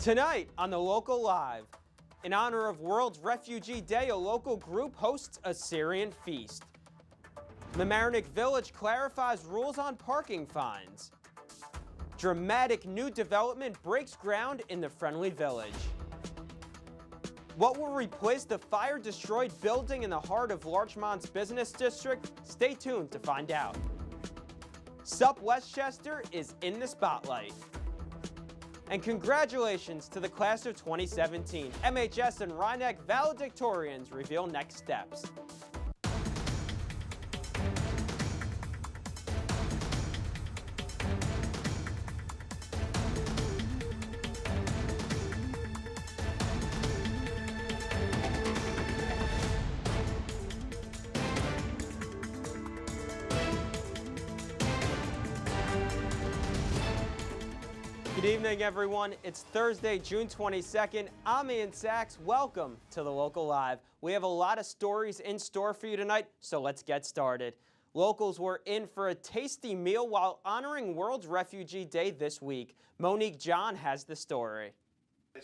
Tonight on the Local Live, in honor of World Refugee Day, a local group hosts a Syrian feast. Mamaroneck Village clarifies rules on parking fines. Dramatic new development breaks ground in the Friendly Village. What will replace the fire-destroyed building in the heart of Larchmont's business district? Stay tuned to find out. Sup Westchester is in the spotlight. And congratulations to the class of 2017. MHS and Rhinebeck valedictorians reveal next steps. Good evening, everyone. It's Thursday, June 22nd. I'm Ian Sachs. Welcome to the Local Live. We have a lot of stories in store for you tonight, so let's get started. Locals were in for a tasty meal while honoring World Refugee Day this week. Monique John has the story.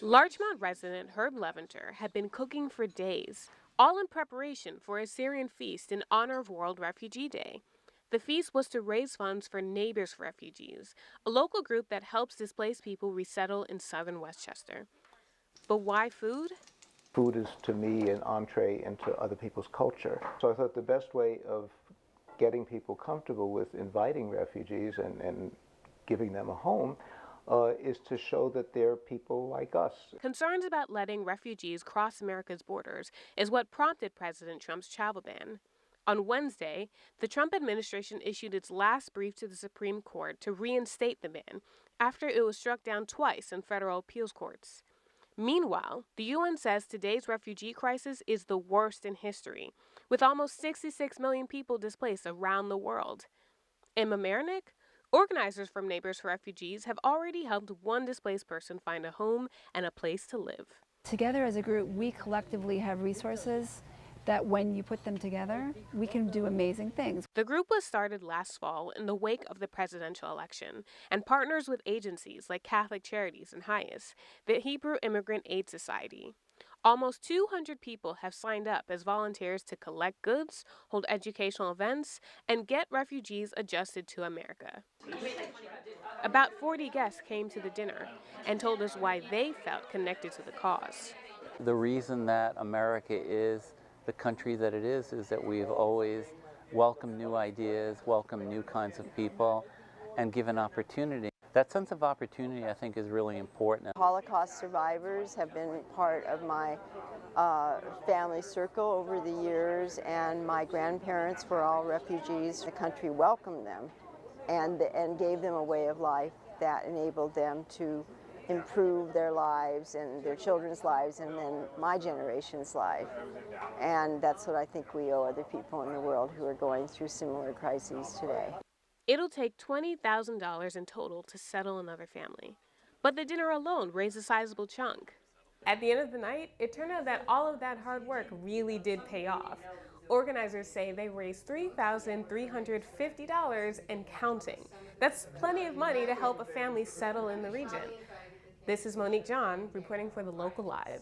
Larchmont resident Herb Levanter had been cooking for days, all in preparation for a Syrian feast in honor of World Refugee Day. The feast was to raise funds for Neighbors for Refugees, a local group that helps displaced people resettle in southern Westchester. But why food? Food is, to me, an entree into other people's culture. So I thought the best way of getting people comfortable with inviting refugees and giving them a home is to show that they're people like us. Concerns about letting refugees cross America's borders is what prompted President Trump's travel ban. On Wednesday, the Trump administration issued its last brief to the Supreme Court to reinstate the ban after it was struck down twice in federal appeals courts. Meanwhile, the UN says today's refugee crisis is the worst in history, with almost 66 million people displaced around the world. In Mamaroneck, organizers from Neighbors for Refugees have already helped one displaced person find a home and a place to live. Together as a group, we collectively have resources that when you put them together, we can do amazing things. The group was started last fall in the wake of the presidential election and partners with agencies like Catholic Charities and HIAS, the Hebrew Immigrant Aid Society. Almost 200 people have signed up as volunteers to collect goods, hold educational events, and get refugees adjusted to America. About 40 guests came to the dinner and told us why they felt connected to the cause. The reason that America is the country that it is that we've always welcomed new ideas, welcomed new kinds of people, and given opportunity. That sense of opportunity, I think, is really important. Holocaust survivors have been part of my family circle over the years, and my grandparents were all refugees. The country welcomed them and gave them a way of life that enabled them to improve their lives and their children's lives and then my generation's life. And that's what I think we owe other people in the world who are going through similar crises today. It'll take $20,000 in total to settle another family. But the dinner alone raised a sizable chunk. At the end of the night, it turned out that all of that hard work really did pay off. Organizers say they raised $3,350 and counting. That's plenty of money to help a family settle in the region. This is Monique John reporting for the Local Live.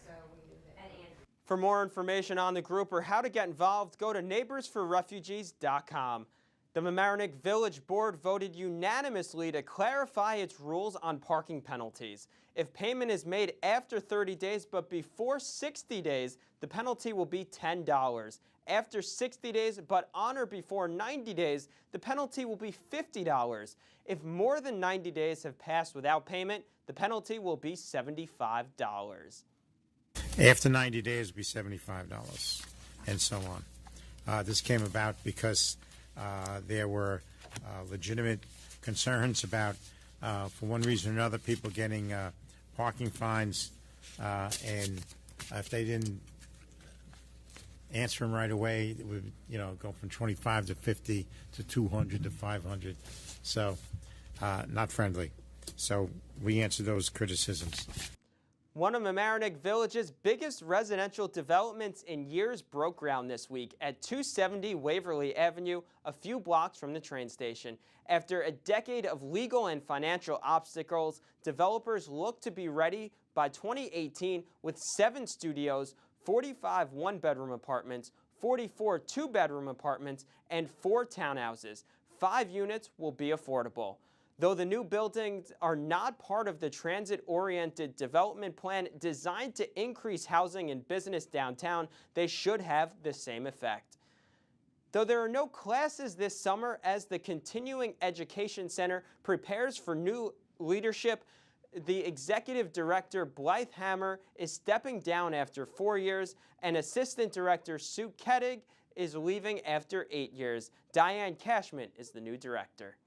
For more information on the group or how to get involved, go to neighborsforrefugees.com. The Mamaroneck Village Board voted unanimously to clarify its rules on parking penalties. If payment is made after 30 days but before 60 days, the penalty will be $10. After 60 days but on or before 90 days, the penalty will be $50. If more than 90 days have passed without payment, the penalty will be $75. After 90 days, it will be $75, and so on. This came about because there were legitimate concerns about, for one reason or another, people getting parking fines, and if they didn't answer them right away, it would, go from 25 to 50 to 200 to 500. So, not friendly. So we answer those criticisms. One of Mamaroneck Village's biggest residential developments in years broke ground this week at 270 Waverly Avenue, a few blocks from the train station. After a decade of legal and financial obstacles, developers look to be ready by 2018 with 7 studios, 45 one-bedroom apartments, 44 two-bedroom apartments, and 4 townhouses. 5 units will be affordable. Though the new buildings are not part of the transit-oriented development plan designed to increase housing and business downtown, they should have the same effect. Though there are no classes this summer as the Continuing Education Center prepares for new leadership, the executive director, Blythe Hammer, is stepping down after 4 years, and assistant director Sue Kettig is leaving after 8 years. Diane Cashman is the new director.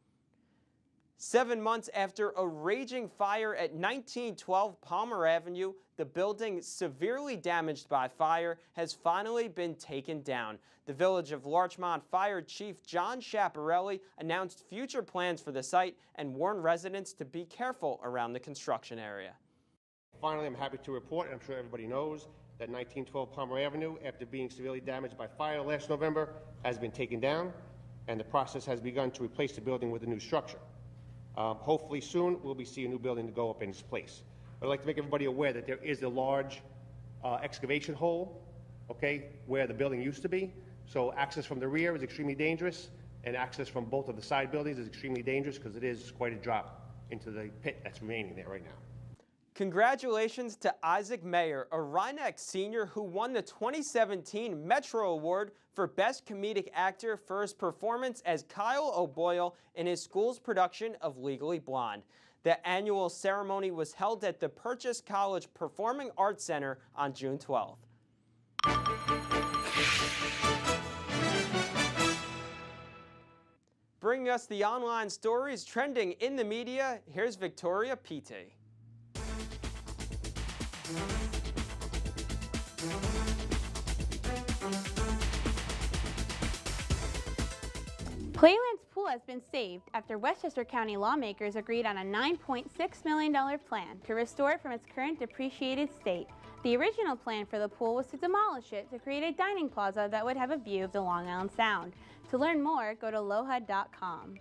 7 months after a raging fire at 1912 Palmer Avenue, the building severely damaged by fire has finally been taken down. The Village of Larchmont Fire Chief John Schiaparelli announced future plans for the site and warned residents to be careful around the construction area. Finally, I'm happy to report, and I'm sure everybody knows, that 1912 Palmer Avenue, after being severely damaged by fire last November, has been taken down, and the process has begun to replace the building with a new structure. Hopefully soon we'll be seeing a new building to go up in its place. I'd like to make everybody aware that there is a large excavation hole, okay, where the building used to be. So access from the rear is extremely dangerous, and access from both of the side buildings is extremely dangerous because it is quite a drop into the pit that's remaining there right now. Congratulations to Isaac Mayer, a Rhinebeck senior who won the 2017 Metro Award for Best Comedic Actor for his performance as Kyle O'Boyle in his school's production of Legally Blonde. The annual ceremony was held at the Purchase College Performing Arts Center on June 12th. Bringing us the online stories trending in the media, here's Victoria Pite. Playland's pool has been saved after Westchester County lawmakers agreed on a $9.6 million plan to restore it from its current depreciated state. The original plan for the pool was to demolish it to create a dining plaza that would have a view of the Long Island Sound. To learn more, go to LOHA.com.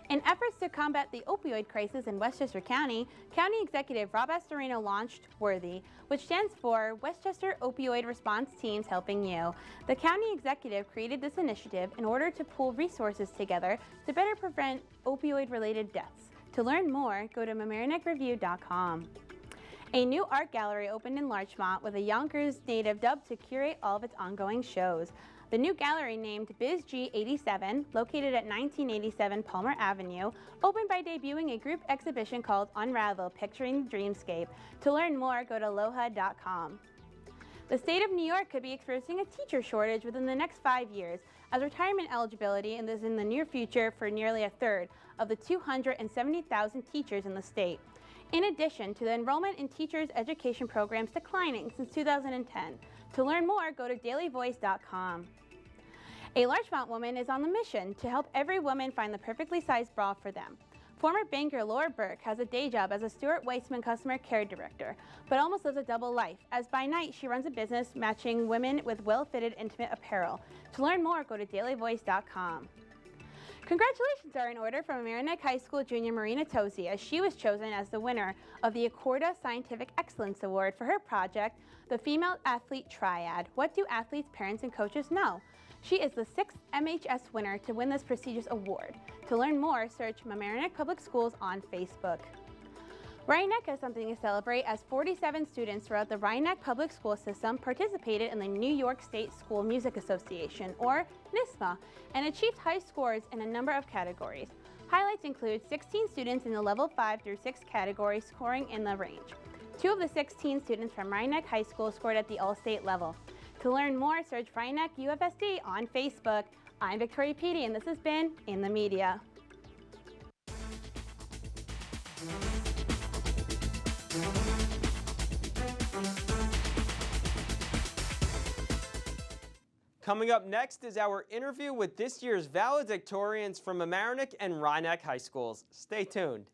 In efforts to combat the opioid crisis in Westchester County, County Executive Rob Astorino launched WORTHY, which stands for Westchester Opioid Response Teams Helping You. The county executive created this initiative in order to pool resources together to better prevent opioid-related deaths. To learn more, go to mamaroneckreview.com. A new art gallery opened in Larchmont with a Yonkers native dubbed to curate all of its ongoing shows. The new gallery, named BizG87, located at 1987 Palmer Avenue, opened by debuting a group exhibition called Unravel, Picturing the Dreamscape. To learn more, go to LOHA.com. The state of New York could be experiencing a teacher shortage within the next 5 years, as retirement eligibility is in the near future for nearly a third of the 270,000 teachers in the state. In addition to the enrollment in teachers' education programs declining since 2010. To learn more, go to dailyvoice.com. A Larchmont woman is on the mission to help every woman find the perfectly sized bra for them. Former banker Laura Burke has a day job as a Stuart Weitzman customer care director, but almost lives a double life, as by night she runs a business matching women with well-fitted intimate apparel. To learn more, go to dailyvoice.com. Congratulations are in order from Mamaroneck High School junior Marina Tosi, as she was chosen as the winner of the Accorda Scientific Excellence Award for her project, The Female Athlete Triad. What do athletes, parents, and coaches know? She is the 6th MHS winner to win this prestigious award. To learn more, search Mamaroneck Public Schools on Facebook. Rhinebeck has something to celebrate, as 47 students throughout the Rhinebeck Public School System participated in the New York State School Music Association, or NYSSMA, and achieved high scores in a number of categories. Highlights include 16 students in the level 5 through 6 category scoring in the range. 2 of the 16 students from Rhinebeck High School scored at the all-state level. To learn more, search Rhinebeck UFSD on Facebook. I'm Victoria Petey, and this has been In the Media. Coming up next is our interview with this year's valedictorians from Mamaroneck and Rhinebeck High Schools. Stay tuned.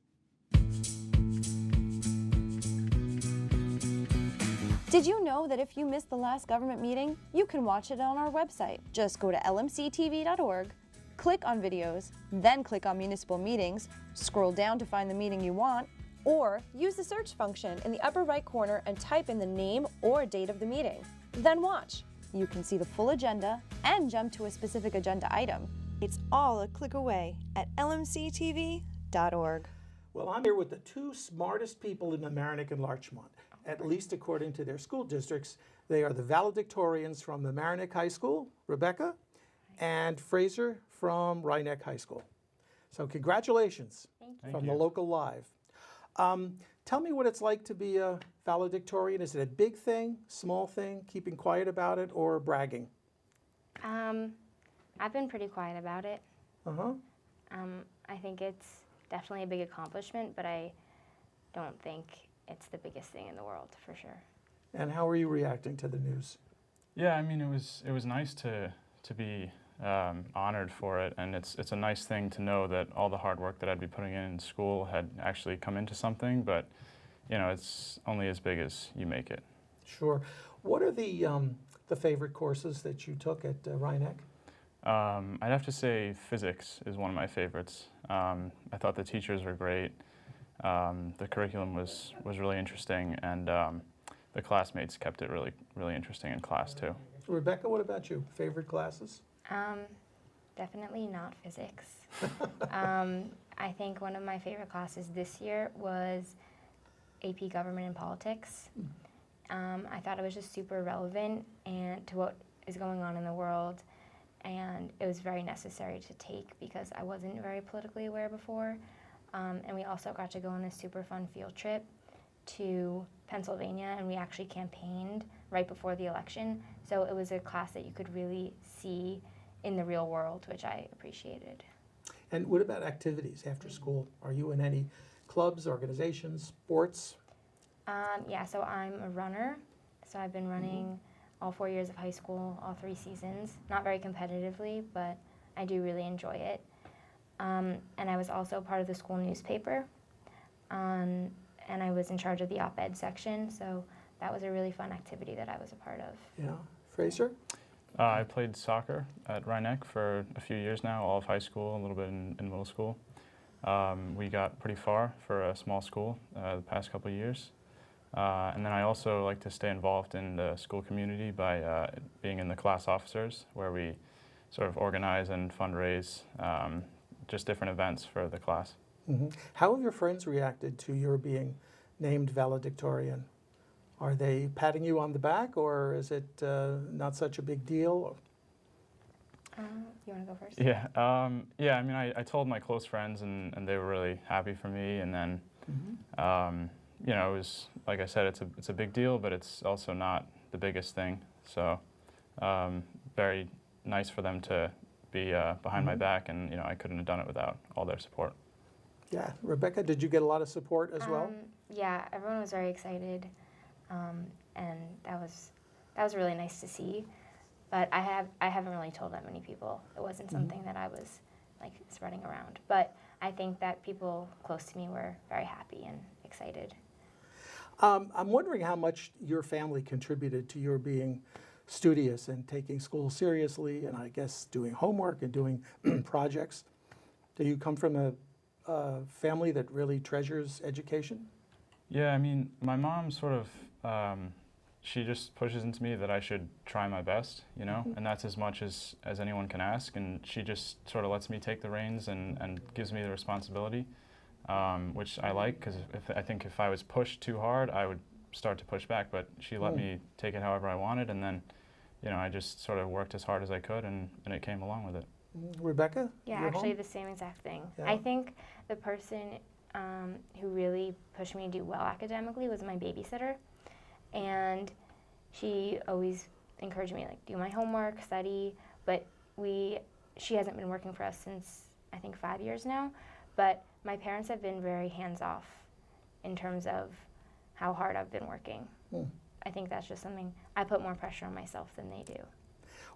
Did you know that if you missed the last government meeting, you can watch it on our website? Just go to lmctv.org, click on videos, then click on municipal meetings, scroll down to find the meeting you want, or use the search function in the upper right corner and type in the name or date of the meeting. Then watch. You can see the full agenda and jump to a specific agenda item. It's all a click away at lmctv.org. Well, I'm here with the two smartest people in Mamaroneck and Larchmont, at least according to their school districts. They are the valedictorians from Mamaroneck High School, Rebecca, and Fraser from Rhinebeck High School. So congratulations from the local live. Tell me what it's like to be a valedictorian. Is it a big thing, small thing, keeping quiet about it, or bragging? I've been pretty quiet about it. Uh-huh. I think it's definitely a big accomplishment, but I don't think it's the biggest thing in the world, for sure. And how are you reacting to the news? Yeah, I mean, it was nice to be honored for it, and it's a nice thing to know that all the hard work that I'd be putting in school had actually come into something, but you know, it's only as big as you make it. Sure. What are the favorite courses that you took at Rhinebeck? I'd have to say physics is one of my favorites. I thought the teachers were great. The curriculum was really interesting, and the classmates kept it really interesting in class too. Rebecca, what about you? Favorite classes? Definitely not physics. I think one of my favorite classes this year was AP Government and Politics. I thought it was just super relevant and to what is going on in the world, and it was very necessary to take because I wasn't very politically aware before. And we also got to go on this super fun field trip to Pennsylvania, and we actually campaigned right before the election. So it was a class that you could really see in the real world, which I appreciated. And what about activities after school? Are you in any clubs, organizations, sports? Yeah, so I'm a runner. So I've been running all 4 years of high school, all 3 seasons. Not very competitively, but I do really enjoy it. And I was also part of the school newspaper. And I was in charge of the op-ed section, so that was a really fun activity that I was a part of. Yeah. Fraser? I played soccer at Rhinebeck for a few years now, all of high school, a little bit in middle school. We got pretty far for a small school the past couple of years. And then I also like to stay involved in the school community by being in the class officers, where we sort of organize and fundraise just different events for the class. How have your friends reacted to your being named valedictorian? Are they patting you on the back, or is it not such a big deal? You want to go first? Yeah, yeah. I mean, I told my close friends, and they were really happy for me. And then, you know, it was, like I said, it's a big deal, but it's also not the biggest thing. So, very nice for them to be behind my back, and you know, I couldn't have done it without all their support. Yeah, Rebecca, did you get a lot of support as well? Yeah, everyone was very excited, and that was really nice to see. But I haven't really told that many people. It wasn't something that I was like spreading around. But I think that people close to me were very happy and excited. I'm wondering how much your family contributed to your being studious and taking school seriously, and I guess doing homework and doing projects. Do you come from a family that really treasures education? Yeah, I mean, my mom sort of, she just pushes into me that I should try my best, you know, and that's as much as anyone can ask, and she just sort of lets me take the reins and gives me the responsibility, which I like, because I think if I was pushed too hard, I would start to push back, but she let me take it however I wanted, and then, you know, I just sort of worked as hard as I could, and it came along with it. Rebecca? Yeah, actually the same exact thing. Yeah. I think the person who really pushed me to do well academically was my babysitter, and she always encouraged me, like, do my homework, study, but she hasn't been working for us since I think 5 years now, but my parents have been very hands-off in terms of how hard I've been working. I think that's just something, I put more pressure on myself than they do.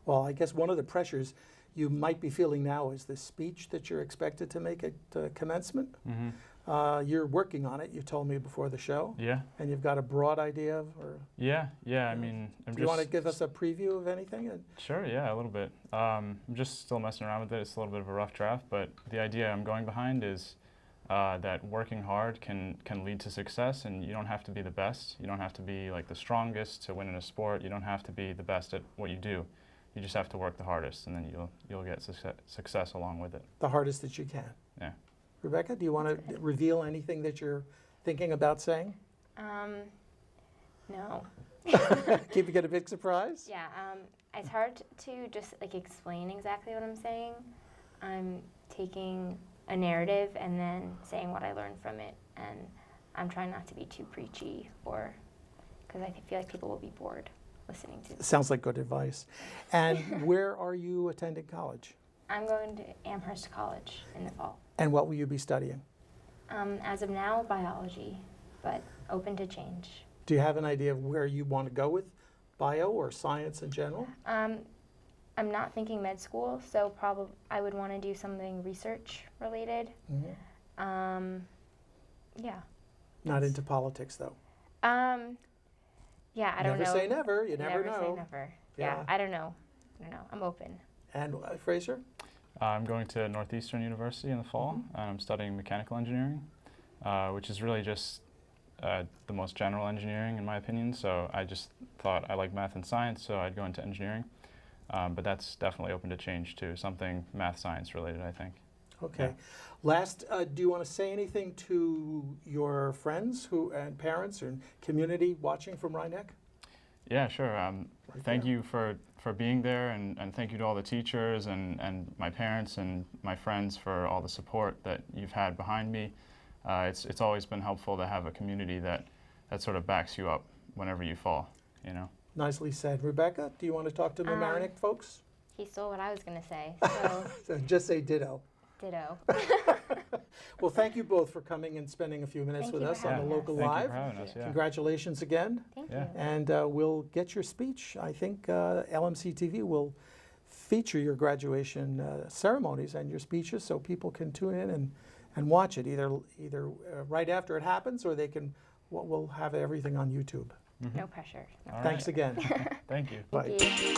Well, I guess one of the pressures you might be feeling now is the speech that you're expected to make at commencement. You're working on it, you told me before the show. Yeah. And you've got a broad idea of, or Yeah. I mean, do you want to give us a preview of anything? Sure, yeah, a little bit. I'm just still messing around with it. It's a little bit of a rough draft, but the idea I'm going behind is that working hard can lead to success, and you don't have to be the best. You don't have to be like the strongest to win in a sport. You don't have to be the best at what you do. You just have to work the hardest, and then you'll get success along with it. The hardest that you can. Yeah. Rebecca, do you want to reveal anything that you're thinking about saying? No. Keeping it a big surprise? Yeah, it's hard to just like explain exactly what I'm saying. I'm taking a narrative and then saying what I learned from it, and I'm trying not to be too preachy, or because I feel like people will be bored listening to it. Sounds like good advice. And where are you attending college? I'm going to Amherst College in the fall. And what will you be studying? As of now, biology, but open to change. Do you have an idea of where you want to go with bio or science in general? I'm not thinking med school, so probably I would want to do something research related. Mm-hmm. Yeah. Not into politics, though. Yeah, I don't know. Never say never. You never know. Never say never. Yeah, I don't know. I'm open. And Fraser? I'm going to Northeastern University in the fall, and I'm studying mechanical engineering, which is really just the most general engineering in my opinion. So I just thought I like math and science, so I'd go into engineering. But that's definitely open to change too, something math science related, I think. Okay. Yeah. Last, do you want to say anything to your friends and parents and community watching from Rhinebeck? Yeah, sure. Thank you for being there, and thank you to all the teachers and my parents and my friends for all the support that you've had behind me. It's always been helpful to have a community that sort of backs you up whenever you fall, you know. Nicely said. Rebecca, do you want to talk to the Mamaroneck folks? He stole what I was going to say, So just say ditto. Ditto. Well, thank you both for coming and spending a few minutes with us on the Local Live. Thank you for having us, yeah. Congratulations again. Thank you. And we'll get your speech. I think LMC TV will feature your graduation ceremonies and your speeches so people can tune in and watch it either right after it happens, or we'll have everything on YouTube. Mm-hmm. No pressure. No. Thanks again. Thank you. Bye. Thank you.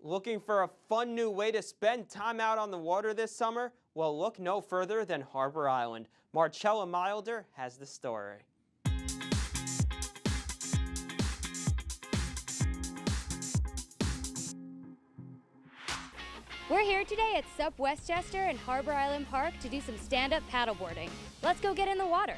Looking for a fun new way to spend time out on the water this summer? Well, look no further than Harbor Island. Marcella Milder has the story. We're here today at SUP Westchester and Harbor Island Park to do some stand-up paddleboarding. Let's go get in the water.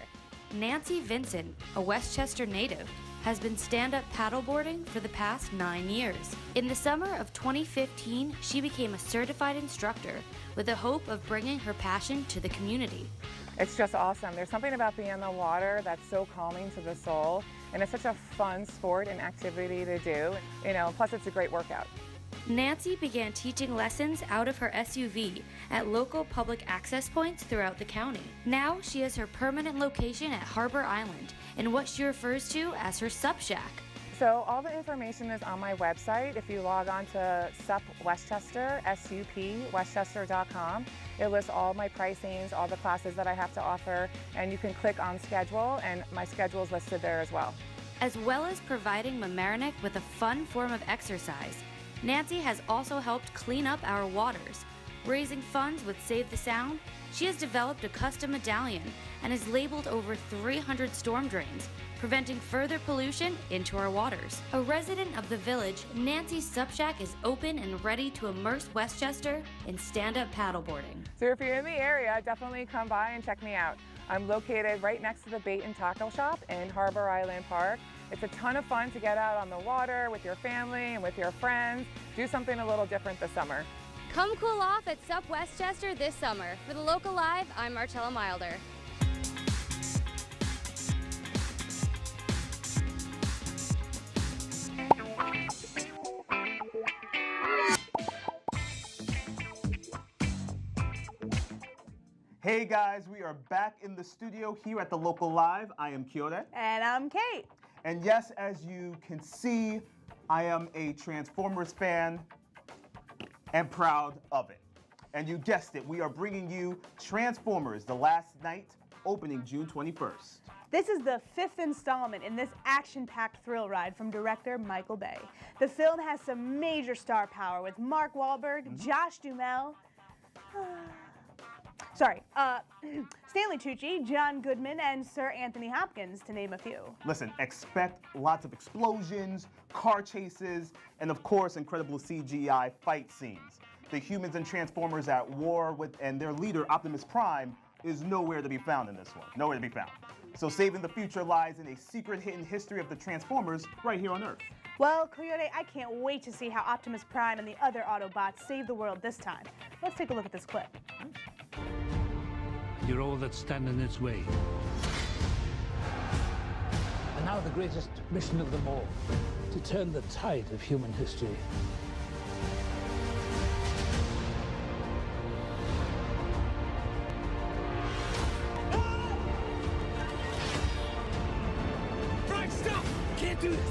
Nancy Vincent, a Westchester native, has been stand-up paddleboarding for the past 9 years. In the summer of 2015, she became a certified instructor with the hope of bringing her passion to the community. It's just awesome. There's something about being in the water that's so calming to the soul, and it's such a fun sport and activity to do. Plus it's a great workout. Nancy began teaching lessons out of her SUV at local public access points throughout the county. Now she has her permanent location at Harbor Island in what she refers to as her SUP Shack. So all the information is on my website. If you log on to SUP Westchester, SUPWestchester.com, it lists all my pricings, all the classes that I have to offer, and you can click on schedule, and my schedule is listed there as well. As well as providing Mamaroneck with a fun form of exercise, Nancy has also helped clean up our waters. Raising funds with Save the Sound, she has developed a custom medallion and has labeled over 300 storm drains, preventing further pollution into our waters. A resident of the village, Nancy's SUP Shack is open and ready to immerse Westchester in stand-up paddleboarding. So if you're in the area, definitely come by and check me out. I'm located right next to the Bait and Tackle Shop in Harbor Island Park. It's a ton of fun to get out on the water with your family and with your friends. Do something a little different this summer. Come cool off at SUP Westchester this summer. For the Local Live, I'm Marcella Milder. Hey guys, we are back in the studio here at the Local Live. I am Kyore. And I'm Kate. And yes, as you can see, I am a Transformers fan and proud of it. And you guessed it, we are bringing you Transformers: The Last Night, opening June 21st. This is the 5th installment in this action-packed thrill ride from director Michael Bay. The film has some major star power with Mark Wahlberg, Josh Duhamel, Stanley Tucci, John Goodman, and Sir Anthony Hopkins, to name a few. Listen, expect lots of explosions, car chases, and of course, incredible CGI fight scenes. The humans and Transformers at war with, and their leader, Optimus Prime, is nowhere to be found in this one. Nowhere to be found. So saving the future lies in a secret hidden history of the Transformers right here on Earth. Well, Coyote, I can't wait to see how Optimus Prime and the other Autobots save the world this time. Let's take a look at this clip. You're all that stand in its way. And now the greatest mission of them all, to turn the tide of human history. Frank, stop! Can't do this!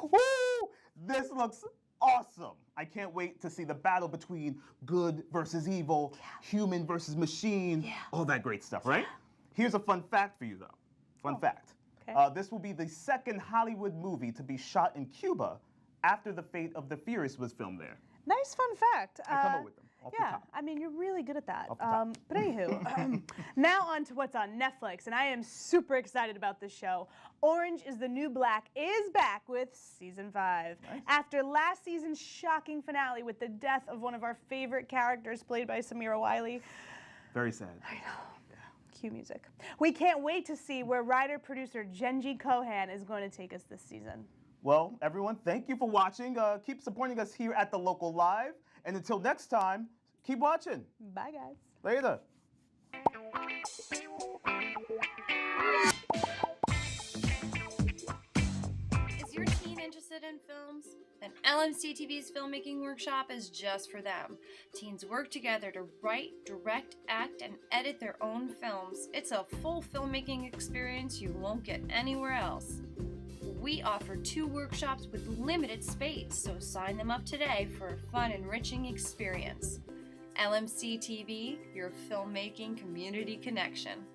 Woo! This looks awesome. I can't wait to see the battle between good versus evil, human versus machine, all that great stuff, right? Here's a fun fact for you, though. Fun fact. Okay. This will be the second Hollywood movie to be shot in Cuba after The Fate of the Furious was filmed there. Nice fun fact. I come up with them. Off the Yeah, top. I mean, you're really good at that. Off the top. But anywho, now on to what's on Netflix, and I am super excited about this show. Orange is the New Black is back with season 5. Nice. After last season's shocking finale with the death of one of our favorite characters played by Samira Wiley. Very sad. I know. Cue music. We can't wait to see where writer-producer Genji Kohan is going to take us this season. Well, everyone, thank you for watching. Keep supporting us here at the Local Live. And until next time, keep watching. Bye, guys. Later. Is your teen interested in films? Then LMC TV's filmmaking workshop is just for them. Teens work together to write, direct, act, and edit their own films. It's a full filmmaking experience you won't get anywhere else. We offer 2 workshops with limited space, so sign them up today for a fun, enriching experience. LMC TV, your filmmaking community connection.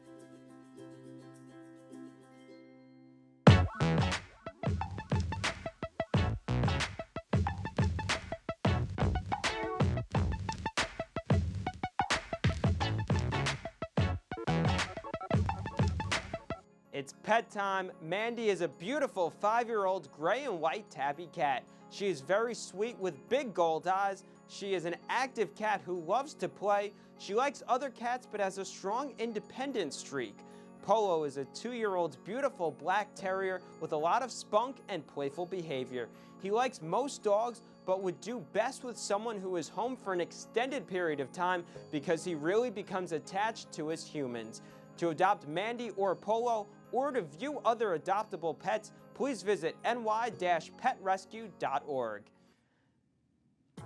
It's pet time. Mandy is a beautiful 5-year-old gray and white tabby cat. She is very sweet with big gold eyes. She is an active cat who loves to play. She likes other cats but has a strong independent streak. Polo is a 2-year-old beautiful black terrier with a lot of spunk and playful behavior. He likes most dogs but would do best with someone who is home for an extended period of time because he really becomes attached to his humans. To adopt Mandy or Polo, or to view other adoptable pets, please visit ny-petrescue.org.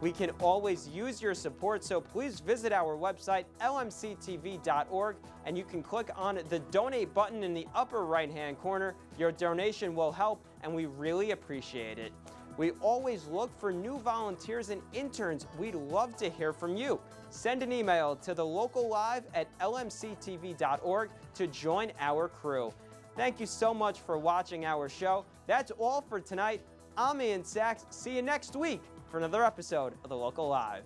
We can always use your support, so please visit our website, lmctv.org, and you can click on the donate button in the upper right-hand corner. Your donation will help, and we really appreciate it. We always look for new volunteers and interns. We'd love to hear from you. Send an email to thelocallive@lmctv.org to join our crew. Thank you so much for watching our show. That's all for tonight. I'm Ian Sachs. See you next week for another episode of The Local Live.